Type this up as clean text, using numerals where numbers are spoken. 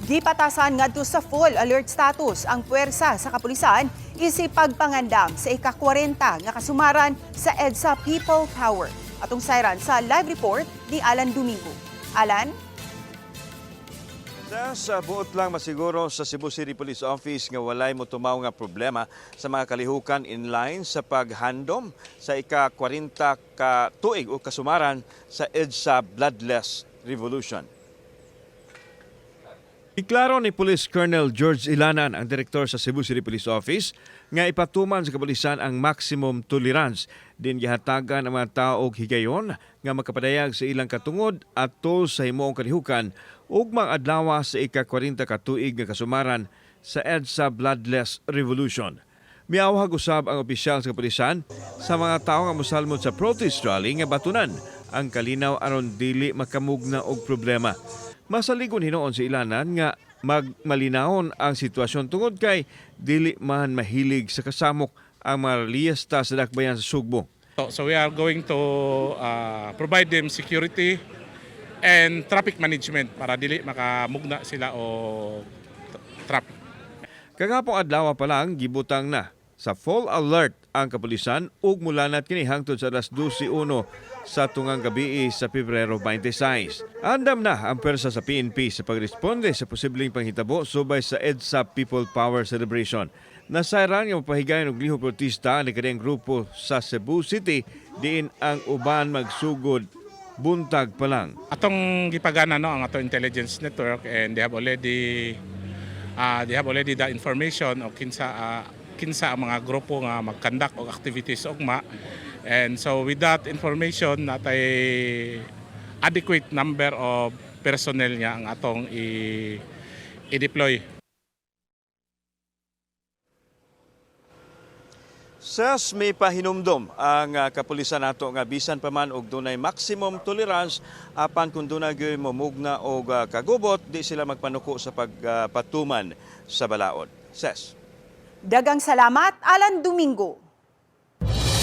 Gipatasan ngadto sa full alert status ang puwersa sa kapulisan isip pagpangandam sa ika-40 nga kasumaran sa EDSA People Power. Atong sayran sa live report ni Alan Domingo. Alan? Sa buot lang masiguro sa Cebu City Police Office nga walay mo tumaw nga problema sa mga kalihukan inline sa paghandom sa ika-40 ka tuig o kasumaran sa EDSA Bloodless Revolution. Iklaro ni Police Colonel George Ilanan, ang direktor sa Cebu City Police Office, nga ipatuman sa kapulisan ang maximum tolerance din gihatagan ang mga tao og higayon nga makapadayag sa ilang katungod atol sa himuong kalihukan ug mga adlaw sa ika-40 ka tuig nga kasumaran sa EDSA Bloodless Revolution. Miawhag usab ang opisyal sa kapulisan sa mga tao nga mosalmod sa protest rally nga batunan ang kalinaw aron dili makamugna og problema. Masaligon hinoon si Ilanan nga magmalinahon ang sitwasyon tungod kay dili man mahilig sa kasamok ang mga liyesta sa dakbayan sa Sugbo. So we are going to provide them security and traffic management para dili makamugna sila o traffic. Kagapong adlaw pa lang gibutang na sa full alert ang kapulisan ug mulanat kini hangtod sa alas 12:01 sa tungang gabi sa Pebrero 26. Andam na ang pwersa sa PNP sa pagresponde sa posibleng panghitabo subay sa EDSA People Power Celebration. Nasayran nga mapahigayon og lihok protesta ang kadiyang grupo sa Cebu City diin ang uban magsugod buntag pa lang. Atong gipagana no ang ato intelligence network and they have already the information o kinsa ang mga grupo nga mag-conduct og activities ugma. And so with that information natay adequate number of personnel nga ang atong i-deploy. Sas may pahinumdom ang kapulisan nato nga bisan pa man og dunay maximum tolerance apan kung dunay gyud mamugna og kagubot di sila magpanuko sa pagpatuman sa balaod. Ses. Dagang salamat, Alan Domingo.